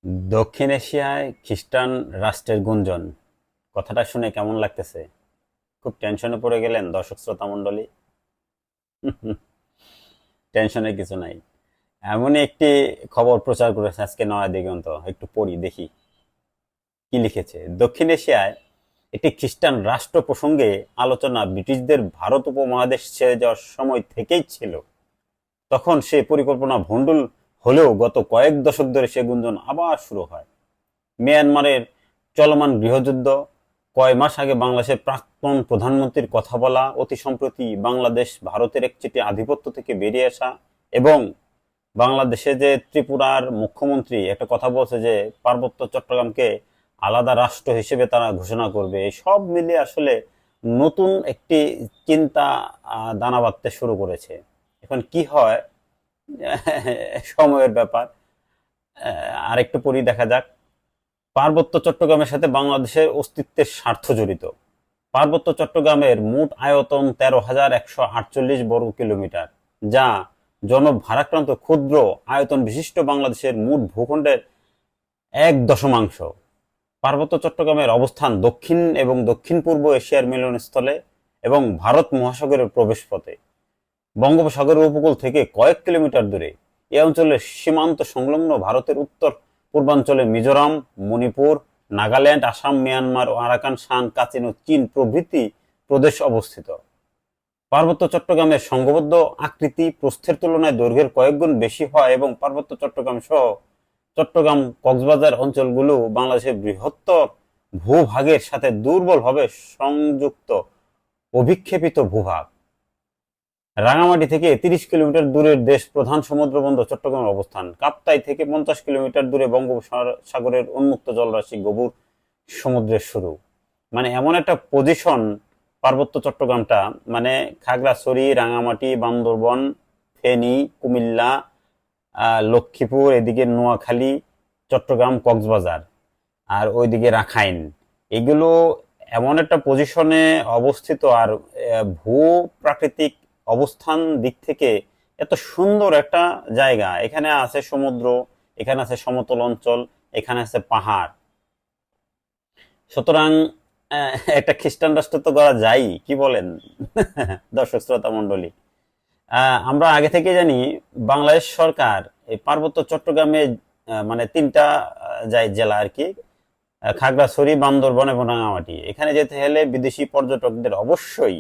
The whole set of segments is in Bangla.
দক্ষিণ এশিয়ায় খ্রিস্টান রাষ্ট্রের গুঞ্জন, কথাটা শুনে কেমন লাগতেছে? খুব টেনশনে পড়ে গেলেন দর্শক শ্রোতা মণ্ডলী? টেনশনের কিছু নাই। এমনই একটি খবর প্রচার করেছে আজকে নয়া দিগন্ত, একটু পড়ি দেখি কি লিখেছে। দক্ষিণ এশিয়ায় একটি খ্রিস্টান রাষ্ট্র প্রসঙ্গে আলোচনা ব্রিটিশদের ভারত উপমহাদেশ ছেড়ে যাওয়ার সময় থেকেই ছিল। তখন সে পরিকল্পনা ভণ্ডুল হলেও গত কয়েক দশক ধরে সে গুঞ্জন আবার শুরু হয়। মিয়ানমারের চলমান গৃহযুদ্ধ, কয় মাস আগে বাংলাদেশের প্রাক্তন প্রধানমন্ত্রীর কথা বলা, অতি সম্প্রতি বাংলাদেশ ভারতের একচেটিয়া আধিপত্য থেকে বেরিয়ে আসা, এবং বাংলাদেশে যে ত্রিপুরার মুখ্যমন্ত্রী একটা কথা বলছে যে পার্বত্য চট্টগ্রামকে আলাদা রাষ্ট্র হিসেবে তারা ঘোষণা করবে, সব মিলে আসলে নতুন একটি চিন্তা দানা বাঁধতে শুরু করেছে। এখন কি হয় সময়ের ব্যাপার। আরেকটু পরই দেখা যাক। পার্বত্য চট্টগ্রামের সাথে বাংলাদেশের অস্তিত্বের স্বার্থ জড়িত। পার্বত্য চট্টগ্রামের মোট আয়তন 13,148 বর্গ কিলোমিটার, যা জনভারাক্রান্ত ক্ষুদ্র আয়তন বিশিষ্ট বাংলাদেশের মোট ভূখণ্ডের 1/1। পার্বত্য চট্টগ্রামের অবস্থান দক্ষিণ এবং দক্ষিণ পূর্ব এশিয়ার মিলনস্থলে এবং ভারত মহাসাগরের প্রবেশপথে। বঙ্গোপসাগরের উপকূল থেকে কয়েক কিলোমিটার দূরে। এ অঞ্চলের সীমান্ত সংলগ্ন ভারতের উত্তর পূর্বাঞ্চলে মিজোরাম, মণিপুর, নাগাল্যান্ড, আসাম, মিয়ানমার ও আরাকান, শান, কাচিন ও চীন প্রভৃতি প্রদেশ অবস্থিত। পার্বত্য চট্টগ্রামের সংঘবদ্ধ আকৃতি প্রস্থের তুলনায় দৈর্ঘ্যের কয়েক গুণ বেশি হয় এবং পার্বত্য চট্টগ্রাম সহ চট্টগ্রাম কক্সবাজার অঞ্চলগুলো বাংলাদেশের বৃহত্তর ভূভাগের সাথে দুর্বলভাবে সংযুক্ত অভিক্ষেপিত ভূভাগ। রাঙামাটি থেকে 30 কিলোমিটার দূরের দেশ প্রধান সমুদ্র বন্দর চট্টগ্রামের অবস্থান। কাপ্তাই থেকে 50 কিলোমিটার দূরে বঙ্গোপসাগরের উন্মুক্ত জলরাশি গভীর সমুদ্রের শুরু। মানে এমন একটা পজিশন পার্বত্য চট্টগ্রামটা, মানে খাগড়াছড়ি, রাঙামাটি, বান্দরবন, ফেনী, কুমিল্লা, লক্ষ্মীপুর, এদিকে নোয়াখালী, চট্টগ্রাম, কক্সবাজার, আর ওইদিকে রাখাইন, এগুলো এমন একটা পজিশনে অবস্থিত। আর ভূ প্রাকৃতিক অবস্থান দিক থেকে এত সুন্দর একটা জায়গা। এখানে আছে সমুদ্র, এখানে আছে সমতল অঞ্চল, এখানে আছে পাহাড়। সুতরাং একটা খ্রিস্টান রাষ্ট্র তো করা যায়, কি বলেন দর্শক শ্রোতা মন্ডলী? আমরা আগে থেকে জানি বাংলাদেশ সরকার এই পার্বত্য চট্টগ্রামে মানে তিনটা জেলা আর কি, খাগড়াছড়ি, বান্দরবন এবং রাঙামাটি, এখানে যেতে হলে বিদেশি পর্যটকদের অবশ্যই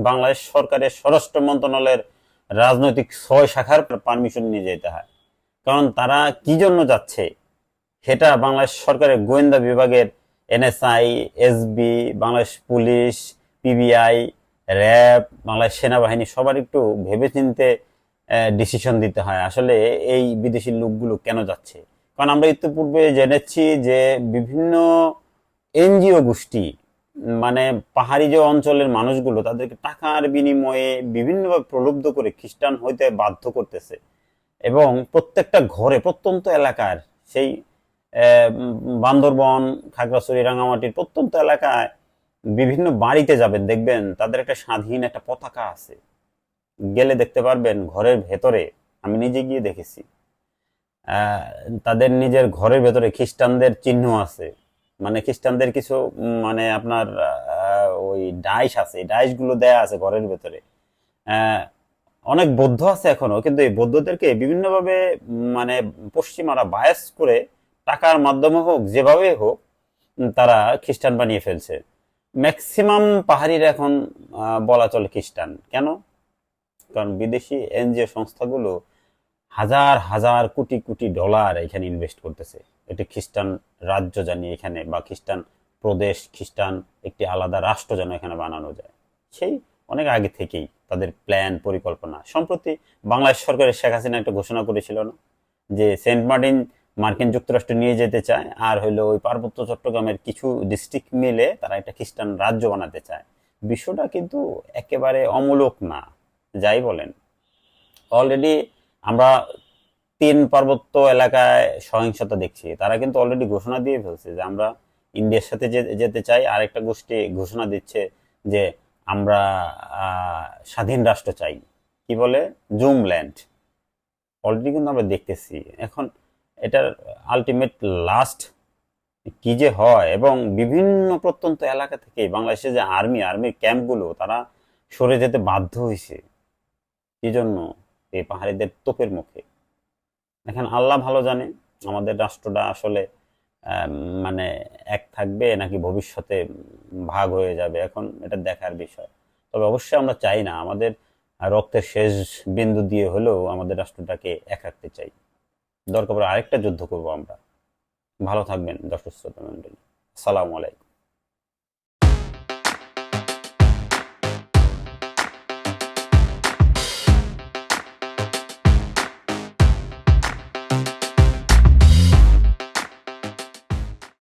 বাংলাদেশ সরকারের স্বরাষ্ট্র মন্ত্রণালয়ের রাজনৈতিক 6 শাখার পারমিশন নিয়ে যেতে হয়। কারণ তারা কি জন্য যাচ্ছে সেটা বাংলাদেশ সরকারের গোয়েন্দা বিভাগের NSI, SB, Bangladesh police, PBI, RAB, Bangladesh সেনাবাহিনী সবার একটু ভেবেচিন্তে ডিসিশন দিতে হয় আসলে এই বিদেশি লোকগুলো কেন যাচ্ছে। কারণ আমরা ইতিপূর্বে জেনেছি যে বিভিন্ন এনজিও গোষ্ঠী, মানে পাহাড়ি যে অঞ্চলের মানুষগুলো তাদেরকে টাকার বিনিময়ে বিভিন্নভাবে প্রলুব্ধ করে খ্রিস্টান হইতে বাধ্য করতেছে। এবং প্রত্যেকটা ঘরে, প্রত্যন্ত এলাকার, সেই বান্দরবন, খাগড়াছড়ি, রাঙামাটির প্রত্যন্ত এলাকায় বিভিন্ন বাড়িতে যাবেন, দেখবেন তাদের একটা স্বাধীন একটা পতাকা আছে। গেলে দেখতে পারবেন ঘরের ভেতরে, আমি নিজে গিয়ে দেখেছি, আহ, তাদের নিজের ঘরের ভেতরে খ্রিস্টানদের চিহ্ন আছে। মানে খ্রিস্টানদের কিছু মানে আপনার ওই ডাইস আছে, এই ডাইস গুলো দেয়া আছে ঘরের ভেতরে। আহ, অনেক বৌদ্ধ আছে এখনো, কিন্তু এই বৌদ্ধদেরকে বিভিন্নভাবে মানে পশ্চিমারা বায়াস করে টাকার মাধ্যমে হোক যেভাবে হোক তারা খ্রিস্টান বানিয়ে ফেলছে। ম্যাক্সিমাম পাহাড়িরা এখন বলা চলে খ্রিস্টান। কেন? কারণ বিদেশি এনজিও সংস্থাগুলো হাজার হাজার কোটি কোটি ডলার এখানে ইনভেস্ট করতেছে একটি খ্রিস্টান রাজ্য জানিয়ে এখানে, বা খ্রিস্টান প্রদেশ, খ্রিস্টান একটি আলাদা রাষ্ট্র যেন এখানে বানানো যায়। সেই অনেক আগে থেকেই তাদের প্ল্যান পরিকল্পনা। সম্প্রতি বাংলাদেশ সরকারের শেখ হাসিনা একটা ঘোষণা করেছিল না, যে সেন্ট মার্টিন মার্কিন যুক্তরাষ্ট্র নিয়ে যেতে চায়, আর হইলো ওই পার্বত্য চট্টগ্রামের কিছু ডিস্ট্রিক্ট মিলে তারা একটা খ্রিস্টান রাজ্য বানাতে চায়। বিষয়টা কিন্তু একেবারে অমূলক না, যাই বলেন। অলরেডি আমরা 3 পার্বত্য এলাকায় সহিংসতা দেখছি। তারা কিন্তু অলরেডি ঘোষণা দিয়ে ফেলছে যে আমরা ইন্ডিয়ার সাথে যেতে চাই। আরেকটা গোষ্ঠী ঘোষণা দিচ্ছে যে আমরা স্বাধীন রাষ্ট্র চাই, কি বলে, জুমল্যান্ড। অলরেডি কিন্তু আমরা দেখতেছি। এখন এটার আলটিমেট লাস্ট কি যে হয়, এবং বিভিন্ন প্রত্যন্ত এলাকা থেকে বাংলাদেশে যে আর্মির ক্যাম্পগুলো তারা সরে যেতে বাধ্য হয়েছে, কি জন্য? এই পাহাড়িদের তোপের মুখে। এখন আল্লাহ ভালো জানে আমাদের রাষ্ট্রটা আসলে আম, মানে এক থাকবে নাকি ভবিষ্যতে ভাগ হয়ে যাবে, এখন এটা দেখার বিষয়। তবে অবশ্যই আমরা চাই না, আমাদের রক্তের শেষ বিন্দু দিয়ে হলেও আমাদের রাষ্ট্রটাকে এক রাখতে চাই। দরকার পড়ে আরেকটা যুদ্ধ করব আমরা। ভালো থাকবেন দর্শক শ্রোতা মণ্ডলী। আসসালামু আলাইকুম।